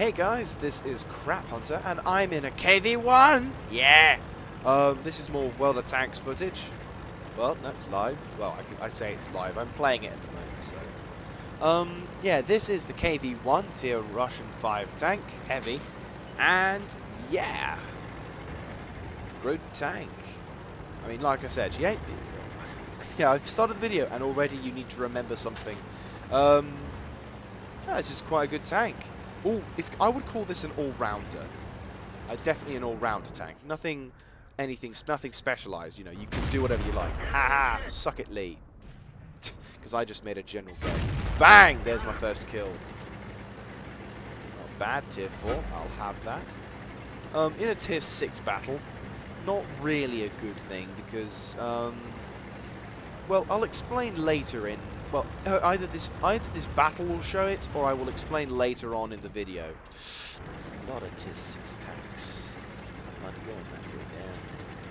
Hey guys, this is Crap Hunter, and I'm in a KV1! Yeah! This is more World of Tanks footage. Well, that's live. Well, I say it's live. I'm playing it at the moment, so... yeah, this is the KV1 tier Russian 5 tank, heavy, and yeah! Good tank. I mean, like I said, yeah, I've started the video, and already you need to remember something. This is quite a good tank. Oh, I would call this an all-rounder. Definitely an all-rounder tank. Nothing specialised. You know, you can do whatever you like. Ha ha! Suck it, Lee. Because I just made a general go. Bang! There's my first kill. Not bad. Tier 4. I'll have that. In a tier 6 battle, not really a good thing because, well, I'll explain later in. Well, either this battle will show it, or I will explain later on in the video. That's a lot of tier 6 tanks. I'm not going that way, man.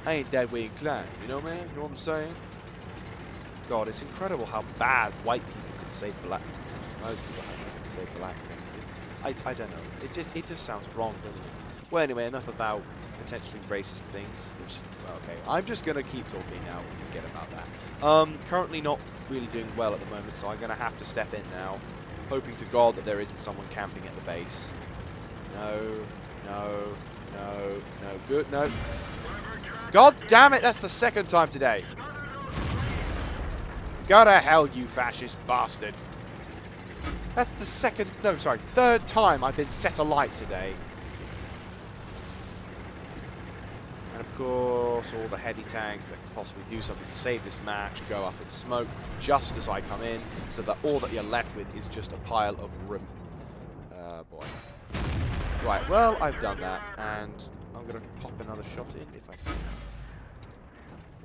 I ain't that way inclined, you know, man? You know what I'm saying? God, it's incredible how bad white people can say black. Most people can say black things. I don't know. It just sounds wrong, doesn't it? Well, anyway, enough about potentially racist things, which, well, okay. I'm just going to keep talking now and forget about that. Currently not really doing well at the moment, so I'm going to have to step in now, hoping to God that there isn't someone camping at the base. No, good, no. God damn it, that's the second time today. Go to hell, you fascist bastard. That's the third time I've been set alight today. And of course, all the heavy tanks that can possibly do something to save this match go up in smoke just as I come in, so that all that you're left with is just a pile of rim. Boy. Right, well, I've done that, and I'm going to pop another shot in if I can.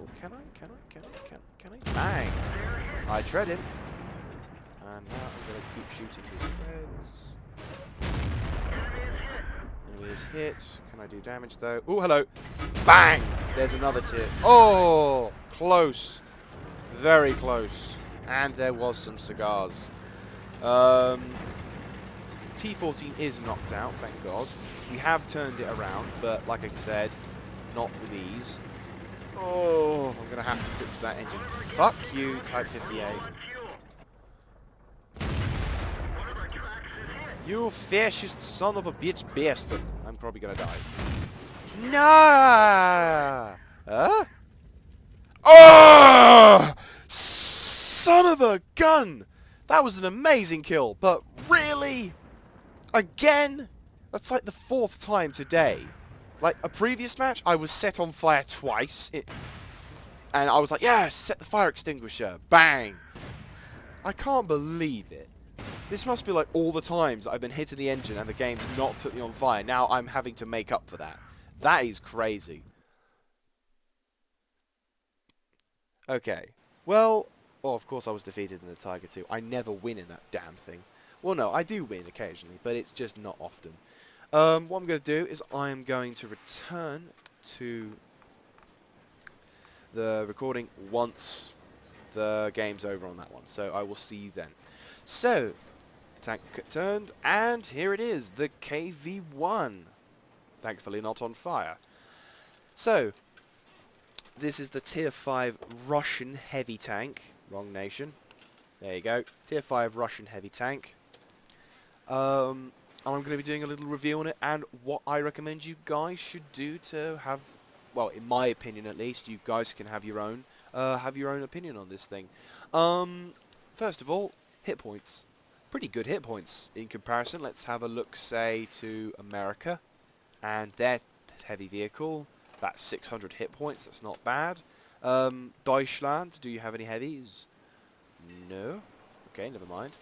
Oh, can I? Bang! I tread him. And now I'm going to keep shooting his treads. Enemy is hit. Can I do damage though? Oh, hello. Bang! There's another tier. Oh! Close. Very close. And there was some cigars. T14 is knocked out, thank God. We have turned it around, but like I said, not with ease. Oh, I'm going to have to fix that engine. Fuck you, Type 58. You fascist son of a bitch bastard. I'm probably gonna die. Nah! Huh? Oh! Son of a gun! That was an amazing kill, but really? Again? That's like the 4th time today. Like, a previous match, I was set on fire twice. And I was like, yeah, set the fire extinguisher. Bang! I can't believe it. This must be like all the times I've been hitting the engine and the game's not put me on fire. Now I'm having to make up for that. That is crazy. Okay. Well, of course I was defeated in the Tiger 2. I never win in that damn thing. Well, no, I do win occasionally, but it's just not often. What I'm going to do is I'm going to return to the recording once the game's over on that one. So I will see you then. So... tank turned, and here it is, the KV1. Thankfully not on fire. So, this is the tier 5 Russian heavy tank. Wrong nation. There you go. Tier 5 Russian heavy tank. I'm going to be doing a little review on it, and what I recommend you guys should do to have, well, in my opinion at least, you guys can have your own opinion on this thing. First of all, hit points. Pretty good hit points in comparison. Let's have a look, say, to America and their heavy vehicle. That's 600 hit points. That's not bad. Deutschland, do you have any heavies? No. Okay, never mind.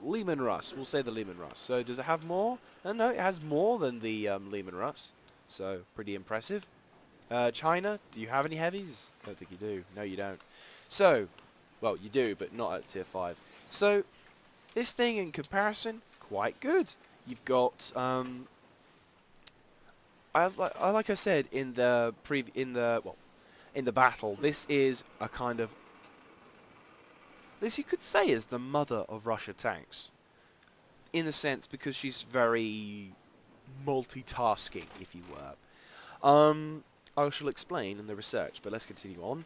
Lehman Russ. We'll say the Lehman Russ. So does it have more? No, it has more than the Lehman Russ. So pretty impressive. China, do you have any heavies? I don't think you do. No, you don't. So... well, you do, but not at tier 5. So, this thing in comparison, quite good. You've got, like I said in the battle, this is a kind of, this you could say is the mother of Russia tanks. in a sense because she's very multitasking, if you were. I shall explain in the research, but let's continue on.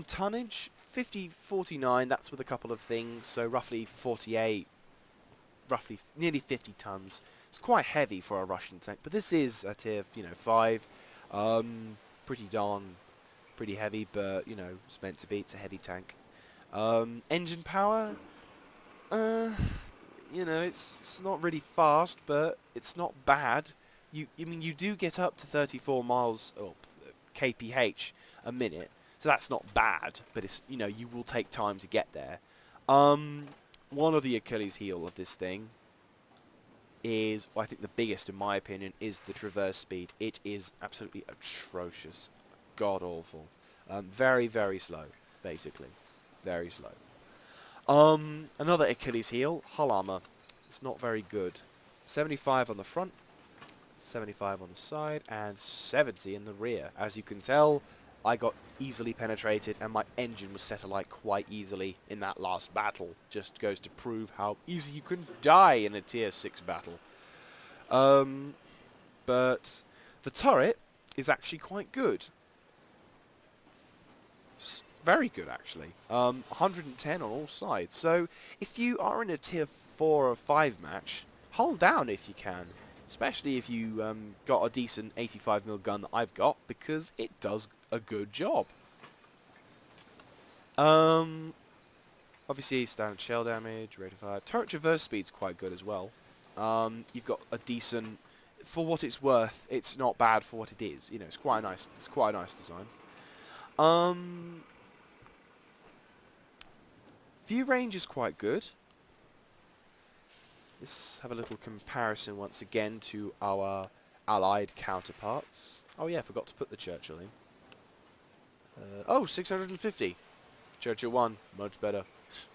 Tonnage, 5049, that's with a couple of things, so roughly 48, roughly nearly 50 tons. It's quite heavy for a Russian tank, but this is a tier, 5. Pretty heavy, but, it's meant to be. It's a heavy tank. Engine power, it's not really fast, but it's not bad. You do get up to 34 miles or kph a minute, so that's not bad. But it's you will take time to get there. One of the Achilles heel of this thing is, well, I think the biggest in my opinion, is the traverse speed. It is absolutely atrocious, god awful, very very slow, basically, very slow. Another Achilles heel, hull armor. It's not very good. 75 on the front, 75 on the side, and 70 in the rear. As you can tell, I got easily penetrated, and my engine was set alight quite easily in that last battle. Just goes to prove how easy you can die in a tier 6 battle. But the turret is actually quite good. Very good, actually. 110 on all sides. So if you are in a tier 4 or 5 match, hold down if you can. Especially if you got a decent 85mm gun that I've got, because it does a good job. Obviously, standard shell damage, rate of fire. Turret traverse speed's quite good as well. You've got a decent, for what it's worth, it's not bad for what it is. It's quite a nice design. View range is quite good. Let's have a little comparison once again to our allied counterparts. Oh yeah, I forgot to put the Churchill in. 650. Churchill 1, much better.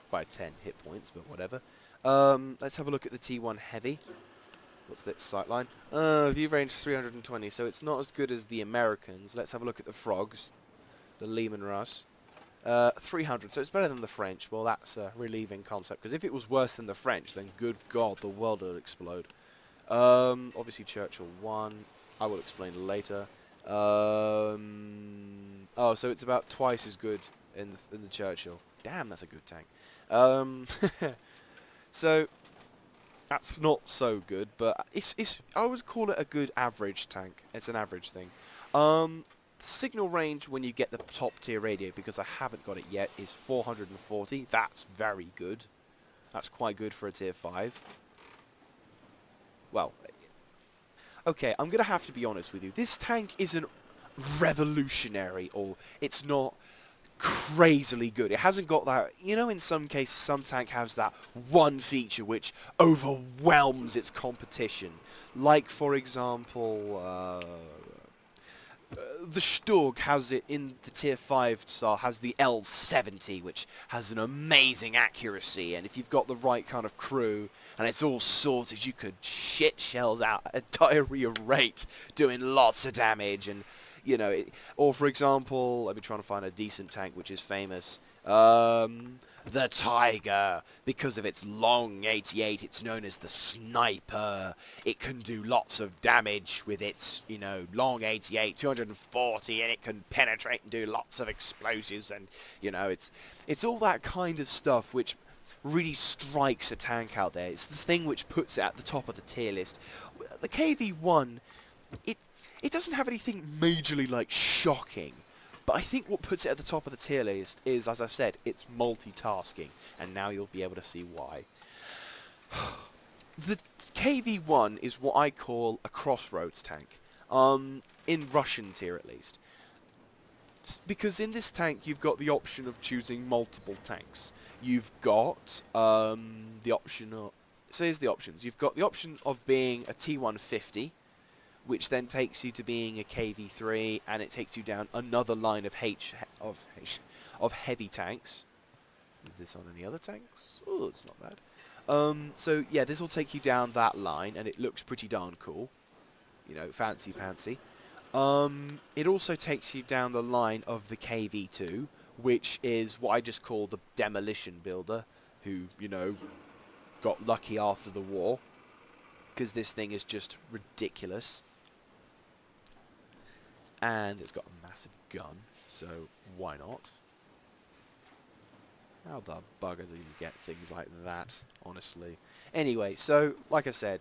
By 10 hit points, but whatever. Let's have a look at the T1 Heavy. What's that sightline? View range 320, so it's not as good as the Americans. Let's have a look at the Frogs. The Lehman Russ. 300, so it's better than the French. Well, that's a relieving concept, because if it was worse than the French, then good God, the world would explode. Obviously Churchill 1, I will explain later. So it's about twice as good in the Churchill. Damn, that's a good tank. So that's not so good, but I would call it a good average tank. It's an average thing. Signal range when you get the top tier radio, because I haven't got it yet, is 440. That's very good. That's quite good for a tier 5. Well, okay, I'm going to have to be honest with you. This tank isn't revolutionary, or it's not crazily good. It hasn't got that, in some cases some tank has that one feature which overwhelms its competition. Like, for example, the Sturg has it in the tier 5 star, has the L70, which has an amazing accuracy, and if you've got the right kind of crew and it's all sorted, you could shit shells out at a diarrhea rate, doing lots of damage. And or for example, let me try and find a decent tank which is famous. The Tiger, because of its long 88, it's known as the Sniper. It can do lots of damage with its, long 88, 240, and it can penetrate and do lots of explosives, and, it's all that kind of stuff which really strikes a tank out there. It's the thing which puts it at the top of the tier list. The KV1, it doesn't have anything majorly, shocking. But I think what puts it at the top of the tier list is, as I've said, it's multitasking. And now you'll be able to see why. The KV1 is what I call a crossroads tank. In Russian tier, at least. Because in this tank, you've got the option of choosing multiple tanks. You've got the option of... So here's the options. You've got the option of being a T150, which then takes you to being a KV3, and it takes you down another line of heavy tanks. Is this on any other tanks? Oh, it's not bad. So yeah, this will take you down that line, and it looks pretty darn cool. Fancy pantsy. It also takes you down the line of the KV2, which is what I just call the demolition builder, who, got lucky after the war. because this thing is just ridiculous. And it's got a massive gun, so why not? How the bugger do you get things like that, honestly? Anyway, so, like I said,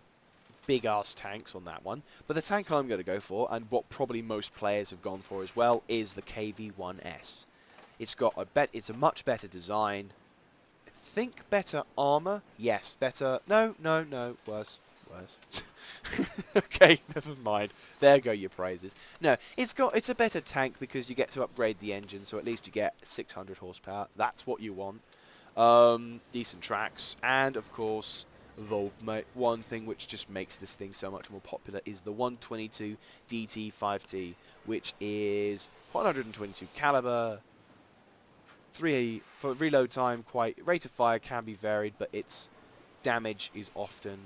big-ass tanks on that one. But the tank I'm going to go for, and what probably most players have gone for as well, is the KV1S. It's got it's a much better design. I think better armor. Yes, better. No, worse. Okay, never mind. There go your praises. No, it's a better tank because you get to upgrade the engine, so at least you get 600 horsepower. That's what you want. Decent tracks, and of course, one thing which just makes this thing so much more popular is the 122 DT5T, which is 122 caliber. 3 for reload time. Rate of fire can be varied, but its damage is often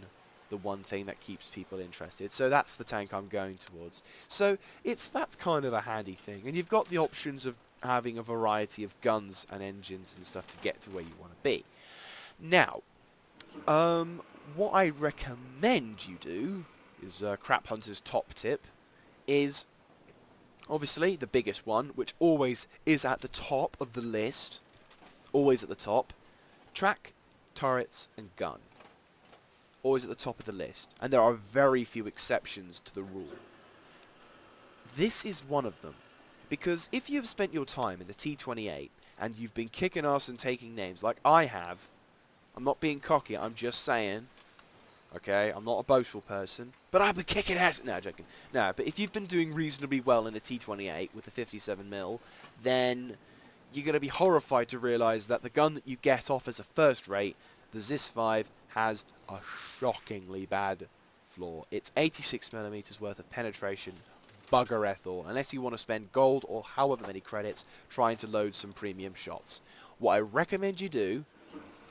the one thing that keeps people interested. So that's the tank I'm going towards. So that's kind of a handy thing, and you've got the options of having a variety of guns and engines and stuff to get to where you want to be. Now, what I recommend you do is Crap Hunter's top tip is obviously the biggest one, which always is at the top of the list. Always at the top. Track, turrets, and gun. Always at the top of the list. And there are very few exceptions to the rule. This is one of them. Because if you've spent your time in the T28 and you've been kicking ass and taking names like I have, I'm not being cocky, I'm just saying, okay, I'm not a boastful person, but I've been kicking ass. No, joking. No, but if you've been doing reasonably well in a T28 with the 57mm, then you're going to be horrified to realise that the gun that you get off as a first rate, the ZIS-5, has a shockingly bad flaw. It's 86mm worth of penetration, bugger ethel, unless you want to spend gold or however many credits trying to load some premium shots. What I recommend you do,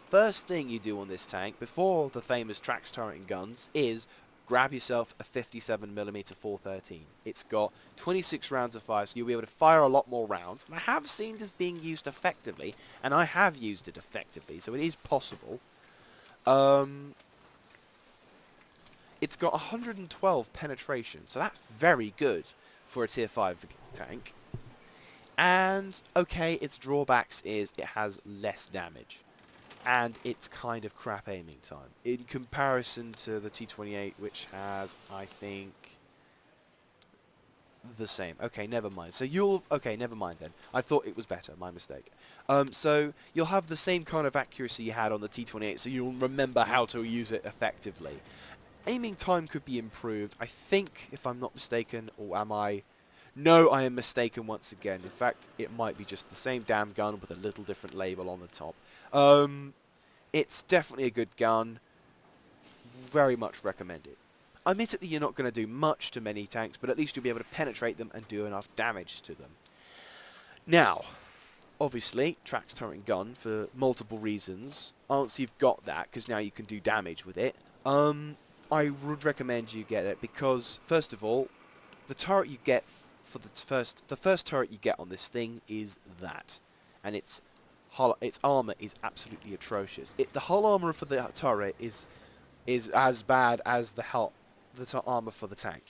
first thing you do on this tank, before the famous tracks, turret and guns, is grab yourself a 57mm 413. It's got 26 rounds of fire, so you'll be able to fire a lot more rounds. And I have seen this being used effectively, and I have used it effectively, so it is possible. It's got 112 penetration, so that's very good for a tier 5 tank. And, okay, its drawbacks is it has less damage. And it's kind of crap aiming time. In comparison to the T28, which has, I think, the same. Okay, never mind. So okay, never mind then. I thought it was better, my mistake. So you'll have the same kind of accuracy you had on the T28, so you'll remember how to use it effectively. Aiming time could be improved, I think, if I'm not mistaken, or am I? No, I am mistaken once again. In fact, it might be just the same damn gun with a little different label on the top. It's definitely a good gun. Very much recommend it. Admittedly, you're not going to do much to many tanks, but at least you'll be able to penetrate them and do enough damage to them. Now, obviously, tracks, turret and gun for multiple reasons. Once you've got that, because now you can do damage with it, I would recommend you get it because, first of all, the turret you get for the first turret you get on this thing is that, and its armor is absolutely atrocious. The hull armor for the turret is as bad as the armor for the tank.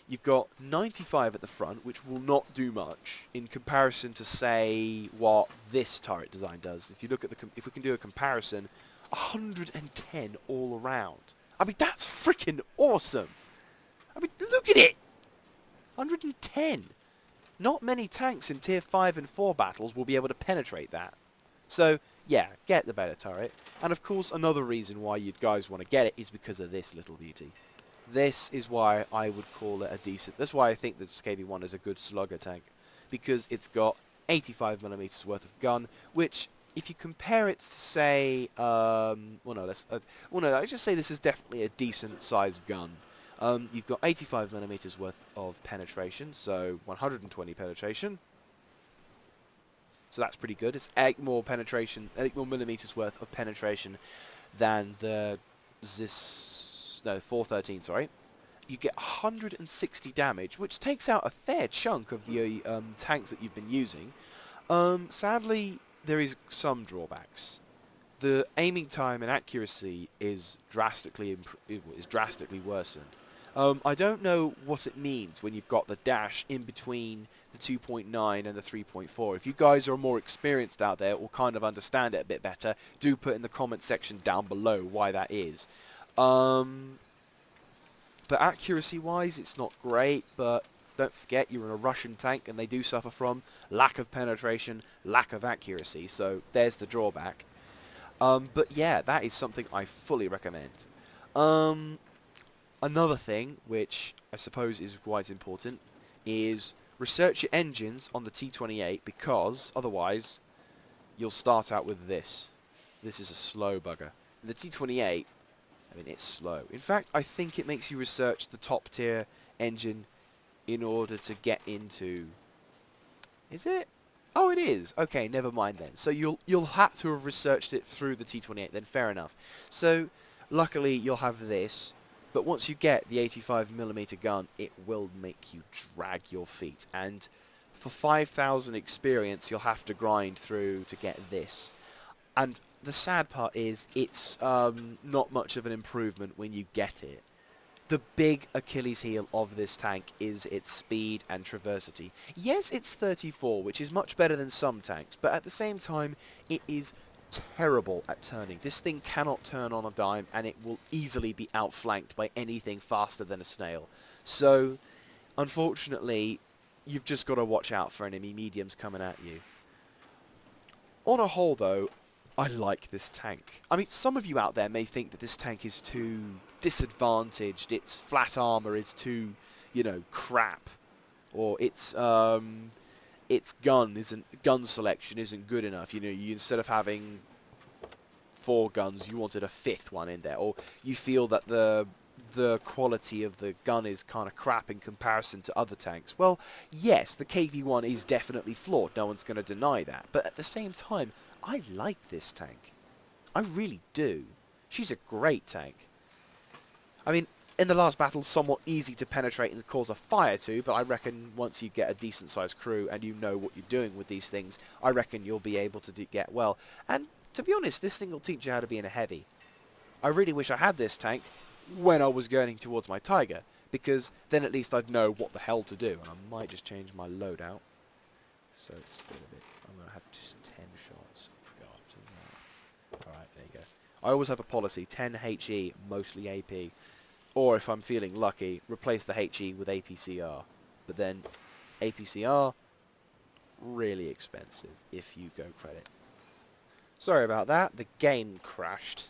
You've got 95 at the front, which will not do much in comparison to, say, what this turret design does. If you look at if we can do a comparison, 110 all around. I mean, that's freaking awesome. I mean, look at it. 110. Not many tanks in tier 5 and 4 battles will be able to penetrate that. So, yeah, get the better turret. And of course, another reason why you guys want to get it is because of this little beauty. This is why I would call it a decent... That's why I think this KV1 is a good slugger tank. Because it's got 85mm worth of gun, which, if you compare it to, say... let's just say this is definitely a decent-sized gun. You've got 85mm worth of penetration, so 120 penetration. So that's pretty good. It's 8 more millimeters worth of penetration than the 413, sorry. You get 160 damage, which takes out a fair chunk of the tanks that you've been using. Sadly, there is some drawbacks. the aiming time and accuracy is drastically worsened. I don't know what it means when you've got the dash in between the 2.9 and the 3.4. If you guys are more experienced out there or kind of understand it a bit better, do put in the comment section down below why that is. But accuracy-wise, it's not great, but don't forget you're in a Russian tank and they do suffer from lack of penetration, lack of accuracy, so there's the drawback. But yeah, that is something I fully recommend. Another thing, which I suppose is quite important, is research your engines on the T28, because otherwise you'll start out with this. This is a slow bugger. The T28, I mean, it's slow. In fact, I think it makes you research the top tier engine in order to get into... Is it? Oh, it is. Okay, never mind then. So you'll have to have researched it through the T28, then fair enough. So luckily you'll have this, but once you get the 85mm gun, it will make you drag your feet. And for 5,000 experience, you'll have to grind through to get this. And the sad part is, it's not much of an improvement when you get it. The big Achilles heel of this tank is its speed and traversity. Yes, it's 34, which is much better than some tanks, but at the same time, it is terrible at turning. This thing cannot turn on a dime, and it will easily be outflanked by anything faster than a snail. So, unfortunately, you've just got to watch out for enemy mediums coming at you. On a whole, though, I like this tank. I mean, some of you out there may think that this tank is too disadvantaged, its flat armor is too, you know, crap, or its gun selection isn't good enough. You know, instead of having 4 guns, you wanted a 5th one in there, or you feel that the quality of the gun is kind of crap in comparison to other tanks. Well, yes, the KV1 is definitely flawed, no one's going to deny that, but at the same time, I like this tank. I really do. She's a great tank. I mean, in the last battle, somewhat easy to penetrate and cause a fire to, but I reckon once you get a decent sized crew and you know what you're doing with these things, I reckon you'll be able to get well. And to be honest, this thing will teach you how to be in a heavy. I really wish I had this tank when I was going towards my Tiger, because then at least I'd know what the hell to do. And I might just change my loadout. So it's still a bit... I'm going to have just 10 shots. Go up to that. Alright, there you go. I always have a policy, 10 HE, mostly AP. Or if I'm feeling lucky, replace the HE with APCR. But then, APCR, really expensive, if you go credit. Sorry about that, the game crashed.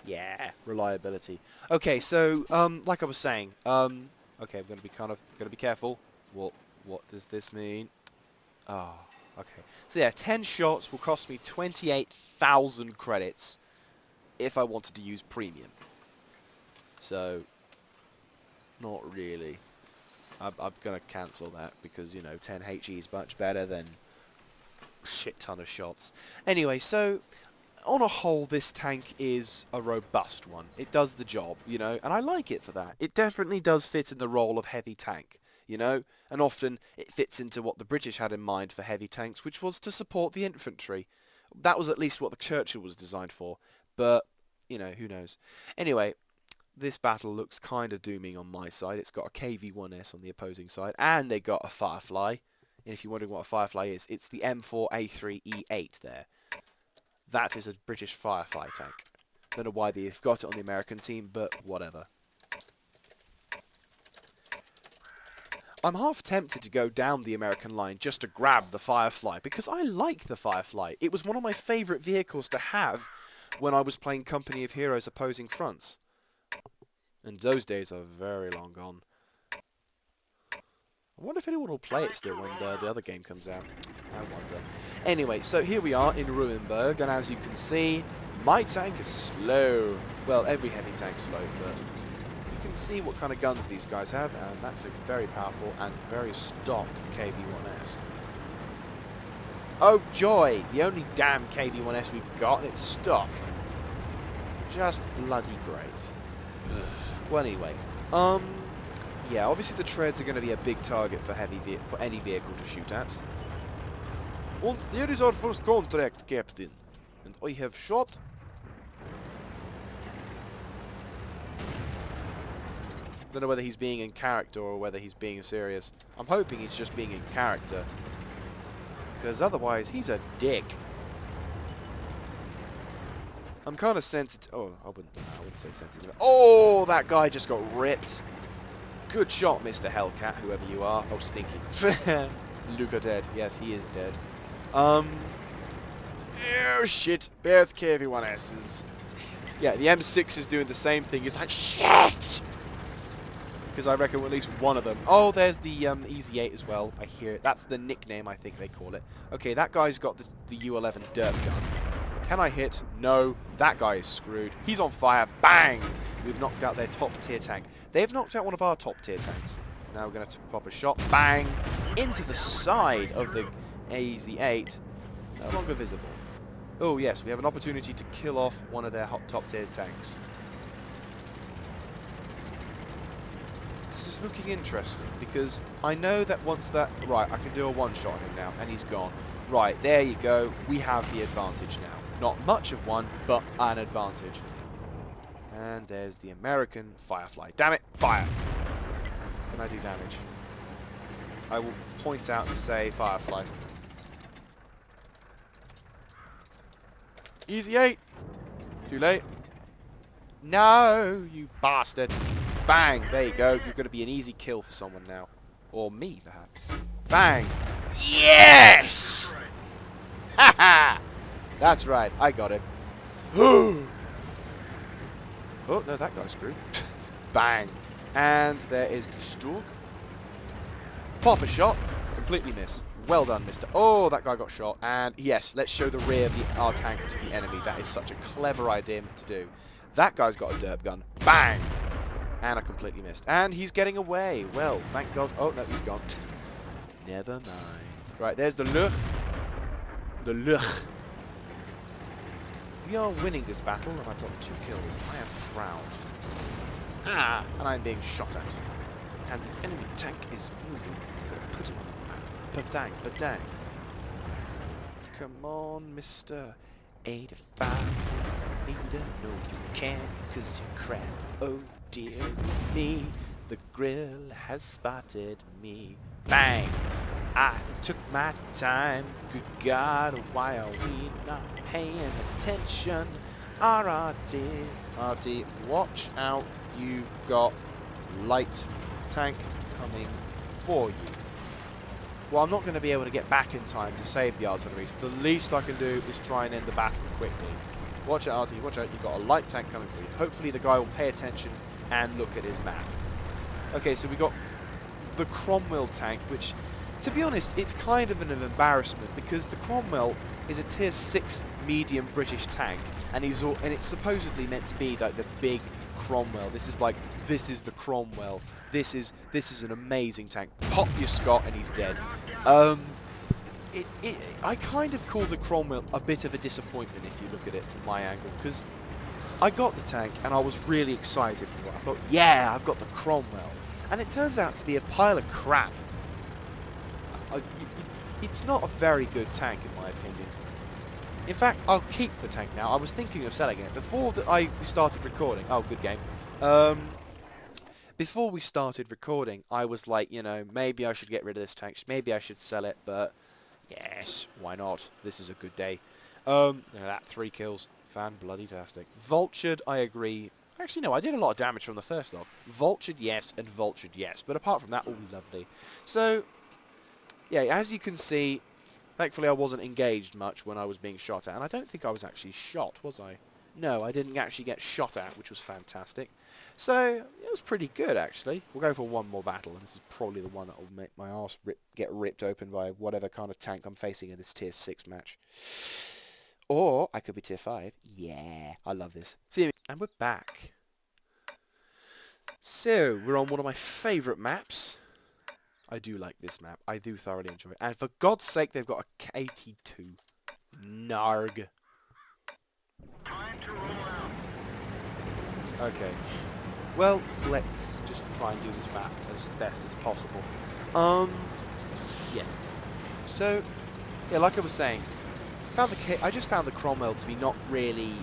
Yeah, reliability. Okay, so, like I was saying, okay, I'm going to be careful. What does this mean? Oh, okay. So yeah, 10 shots will cost me 28,000 credits if I wanted to use premium. So, not really. I'm going to cancel that because, you know, 10 HE is much better than a shit ton of shots. Anyway, so, on a whole, this tank is a robust one. It does the job, you know, and I like it for that. It definitely does fit in the role of heavy tank, you know, and often it fits into what the British had in mind for heavy tanks, which was to support the infantry. That was at least what the Churchill was designed for, but, you know, who knows. Anyway, this battle looks kind of dooming on my side. It's got a KV1S on the opposing side, and they got a Firefly. And if you're wondering what a Firefly is, it's the M4A3E8 there. That is a British Firefly tank. Don't know why they've got it on the American team, but whatever. I'm half tempted to go down the American line just to grab the Firefly, because I like the Firefly. It was one of my favourite vehicles to have when I was playing Company of Heroes opposing fronts. And those days are very long gone. I wonder if anyone will play it still when the other game comes out. I wonder. Anyway, so here we are in Ruinberg, and as you can see, my tank is slow. Well, every heavy tank's slow, but you can see what kind of guns these guys have, and that's a very powerful and very stock KV1S. Oh joy! The only damn KV1S we've got, and it's stock. Just bloody great. Well, anyway, yeah, obviously the treads are going to be a big target for any vehicle to shoot at. And there is our first contract, Captain. And I have shot Don't know whether he's being in character or whether he's being serious. I'm hoping he's just being in character. Because otherwise, he's a dick. I'm kind of sensitive. Oh, I wouldn't say sensitive. Oh, that guy just got ripped. Good shot, Mr. Hellcat, whoever you are. Oh, stinky. Luca dead. Yes, he is dead. Oh, shit. Both KV1S's. Yeah, the M6 is doing the same thing. It's like, shit! Because I reckon at least one of them. Oh, there's the Easy 8 as well. I hear it. That's the nickname, I think they call it. Okay, that guy's got the U11 dirt gun. Can I hit? No. That guy is screwed. He's on fire. Bang! We've knocked out their top tier tank. They've knocked out one of our top tier tanks. Now we're going to pop a shot. Bang! Into the side of the Easy 8. No longer visible. Oh yes, we have an opportunity to kill off one of their hot top tier tanks. This is looking interesting because I know that once that... Right, I can do a one-shot on him now and he's gone. Right, there you go. We have the advantage now. Not much of one, but an advantage. And there's the American Firefly. Damn it, fire! Can I do damage? I will point out and say Firefly. Easy 8! Too late. No, you bastard! Bang! There you go. You're going to be an easy kill for someone now. Or me, perhaps. Bang! Yes! Haha! That's right. I got it. Oh, no, that guy's screwed. Bang! And there is the Stug. Pop a shot. Completely miss. Well done, mister. Oh, that guy got shot. And yes, let's show the rear of our tank to the enemy. That is such a clever idea to do. That guy's got a derp gun. Bang! And I completely missed. And he's getting away. Well, thank God. Oh, no, he's gone. Never mind. Right, there's the Luch. The Luch. We are winning this battle, and I've got 2 kills. I am proud. Ah! And I'm being shot at. And the enemy tank is moving. Put him on the map. Ba-dang, ba-dang. Come on, Mr. 85. Me to know you can, 'cause you crap. Oh dear me, the grill has spotted me. Bang! I took my time. Good God, why are we not paying attention? RRT, watch out. You got light tank coming for you. Well, I'm not going to be able to get back in time to save the artillery. So the least I can do is try and end the battle quickly. Watch out, RT, watch out. You've got a light tank coming for you. Hopefully the guy will pay attention and look at his map. Okay, so we got the Cromwell tank, which, to be honest, it's kind of an embarrassment because the Cromwell is a tier 6 medium British tank, and it's supposedly meant to be like the big Cromwell. This is the Cromwell. This is an amazing tank. Pop your Scott and he's dead. I kind of call the Cromwell a bit of a disappointment if you look at it from my angle, because I got the tank and I was really excited for it. I thought, yeah, I've got the Cromwell. And it turns out to be a pile of crap. It's not a very good tank in my opinion. In fact, I'll keep the tank now. I was thinking of selling it. Before we started recording... Oh, good game. Before we started recording, I was like, you know, maybe I should get rid of this tank. Maybe I should sell it, but... Yes, why not? This is a good day. That 3 kills. Fan-bloody-tastic. Vultured, I agree. Actually, no, I did a lot of damage from the first log. Vultured, yes, and Vultured, yes. But apart from that, all lovely. So, yeah, as you can see, thankfully I wasn't engaged much when I was being shot at. And I don't think I was actually shot, was I? No, I didn't actually get shot at, which was fantastic. So, it was pretty good, actually. We'll go for one more battle, and this is probably the one that will make my arse get ripped open by whatever kind of tank I'm facing in this tier 6 match. Or, I could be tier 5. Yeah, I love this. See you. And we're back. So, we're on one of my favourite maps. I do like this map. I do thoroughly enjoy it. And for God's sake, they've got a K82. Narg. Time to roll out. Okay. Well, let's just try and do this map as best as possible. Yes. So, yeah, like I was saying, I just found the Cromwell to be not really...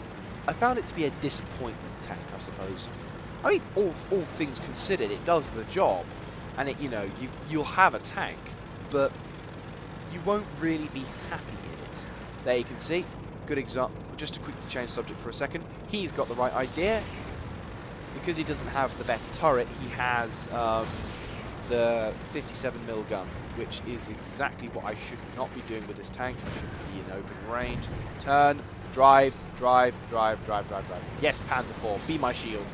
I found it to be a disappointment tank, I suppose. I mean, all things considered, it does the job, and it, you know, you'll have a tank, but you won't really be happy in it. There you can see, good example. Just to quickly change subject for a second, he's got the right idea. Because he doesn't have the better turret, he has the 57mm gun, which is exactly what I should not be doing with this tank. I should be in open range. Turn, drive, drive, drive, drive, drive, drive. Yes, Panzer IV, be my shield.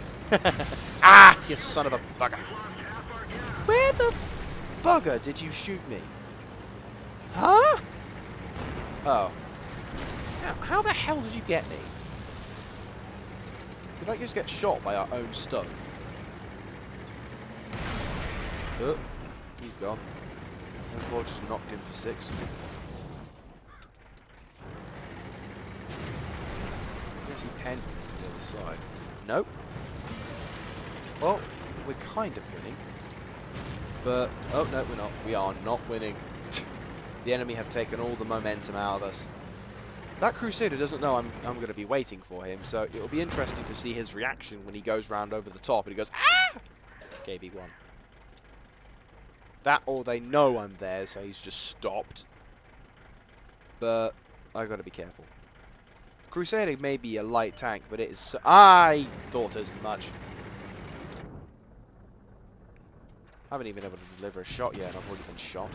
Ah, you son of a bugger. Where the bugger did you shoot me? Huh? Oh. How the hell did you get me? Did I just get shot by our own stuff? Oh, he's gone. M4 just knocked him for 6. I guess he penned me from the other side. Nope. Well, we're kind of winning. But, oh no, we're not. We are not winning. The enemy have taken all the momentum out of us. That Crusader doesn't know I'm going to be waiting for him, so it'll be interesting to see his reaction when he goes round over the top and he goes, ah! KV1. That or they know I'm there, so he's just stopped. But I've got to be careful. Crusader may be a light tank, but it is... So I thought as much. I haven't even been able to deliver a shot yet, and I've already been shot.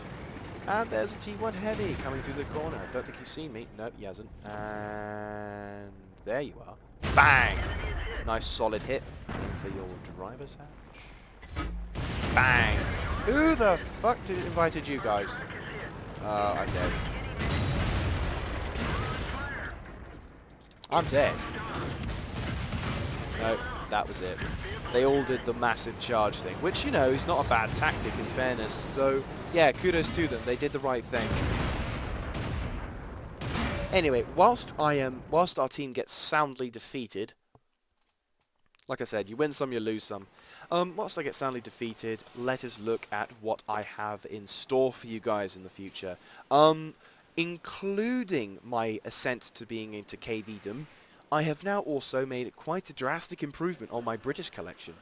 And there's a T1 Heavy coming through the corner. I don't think he's seen me. Nope, he hasn't. And there you are. Bang! Nice solid hit for your driver's hatch. Bang! Who the fuck invited you guys? I'm dead. I'm dead. No, that was it. They all did the massive charge thing, which, you know, is not a bad tactic in fairness, so yeah, kudos to them, they did the right thing. Anyway, whilst our team gets soundly defeated, like I said, you win some, you lose some. Whilst I get soundly defeated, let us look at what I have in store for you guys in the future. Including my ascent to being into KVdom, I have now also made quite a drastic improvement on my British collection.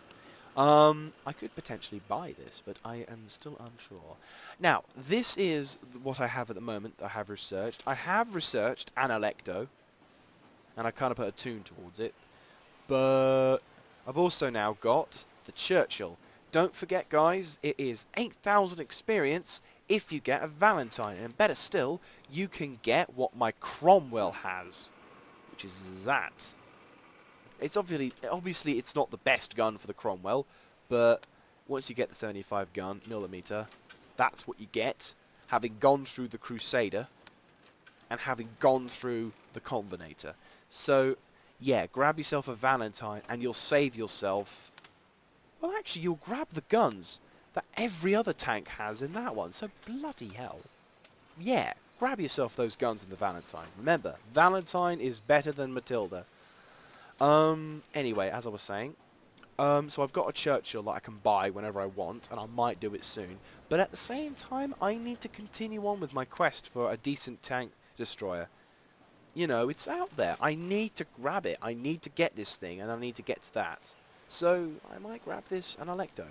I could potentially buy this, but I am still unsure. Now, this is what I have at the moment. I have researched an Electo, and I kind of put a tune towards it. But I've also now got the Churchill. Don't forget, guys, it is 8,000 experience if you get a Valentine. And better still, you can get what my Cromwell has, which is that. It's obviously it's not the best gun for the Cromwell, but once you get the 75 gun millimeter, that's what you get, having gone through the Crusader and having gone through the Combinator. So yeah, grab yourself a Valentine and you'll save yourself. Well, actually, you'll grab the guns that every other tank has in that one. So bloody hell, yeah, grab yourself those guns in the Valentine. Remember, Valentine is better than Matilda. Anyway, as I was saying, so I've got a Churchill that I can buy whenever I want, and I might do it soon. But at the same time, I need to continue on with my quest for a decent tank destroyer. You know, it's out there. I need to grab it. I need to get this thing, and I need to get to that. So, I might grab this, an Electo.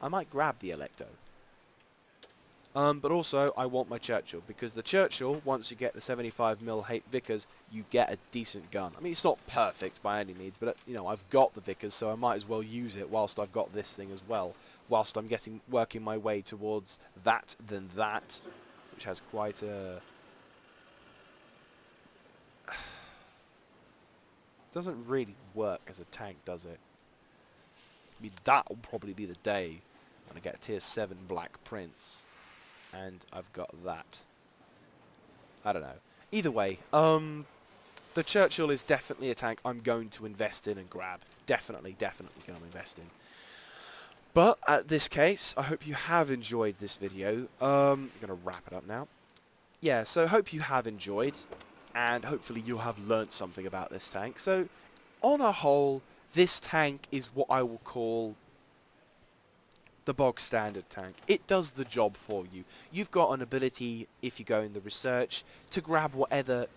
I might grab the Electo. But also, I want my Churchill, because the Churchill, once you get the 75mm Hate Vickers, you get a decent gun. I mean, it's not perfect by any means, but, you know, I've got the Vickers, so I might as well use it whilst I've got this thing as well, whilst I'm working my way towards that, then that, which has quite a... doesn't really work as a tank, does it? I mean, that'll probably be the day when I get Tier 7 Black Prince. And I've got that. I don't know. Either way, the Churchill is definitely a tank I'm going to invest in and grab. Definitely going to invest in. But, at this case, I hope you have enjoyed this video. I'm going to wrap it up now. Yeah, so hope you have enjoyed. And hopefully you have learnt something about this tank. So, on a whole, this tank is what I will call the bog standard tank. It does the job for you. You've got an ability, if you go in the research, to grab whatever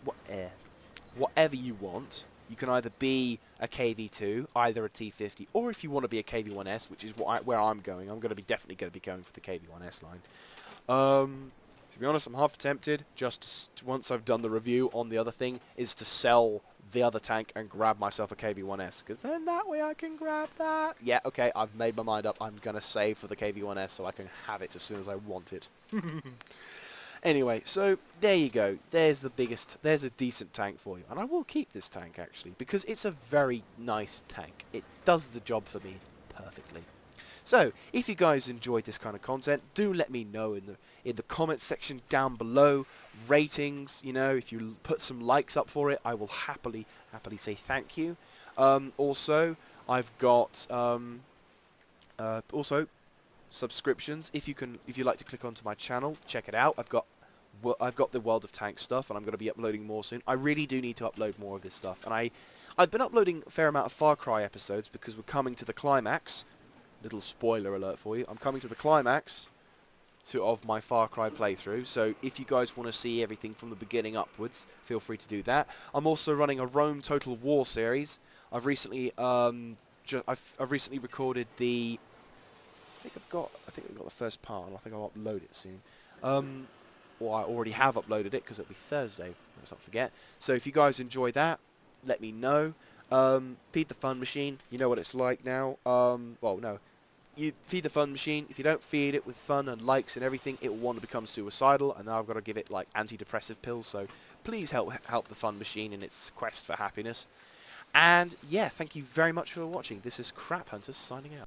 you want. You can either be a KV2, either a T50, or if you want to be a KV1S, which is where I'm going. I'm definitely going to be going for the KV1S line. To be honest, I'm half tempted, just once I've done the review on the other thing, is to sell the other tank and grab myself a KV1S, because then that way I can grab that. Yeah, okay, I've made my mind up. I'm going to save for the KV1S so I can have it as soon as I want it. Anyway, so there you go. There's a decent tank for you. And I will keep this tank, actually, because it's a very nice tank. It does the job for me perfectly. So, if you guys enjoyed this kind of content, do let me know in the comments section down below. Ratings, you know, if you put some likes up for it, I will happily say thank you. Also, I've got also subscriptions. If you like to click onto my channel, check it out. I've got the World of Tanks stuff, and I'm going to be uploading more soon. I really do need to upload more of this stuff, and I've been uploading a fair amount of Far Cry episodes because we're coming to the climax. Little spoiler alert for you. I'm coming to the climax of my Far Cry playthrough, so if you guys want to see everything from the beginning upwards, feel free to do that. I'm also running a Rome Total War series. I've recently I've recently recorded the. I think I've got the first part, and I think I'll upload it soon. Or I already have uploaded it because it'll be Thursday. Let's not forget. So if you guys enjoy that, let me know. Feed the fun machine. You know what it's like now. Well, no. You feed the fun machine. If you don't feed it with fun and likes and everything, it will want to become suicidal, and now I've got to give it like antidepressive pills. So please help the fun machine in its quest for happiness. And yeah, thank you very much for watching. This is Crap Hunters signing out.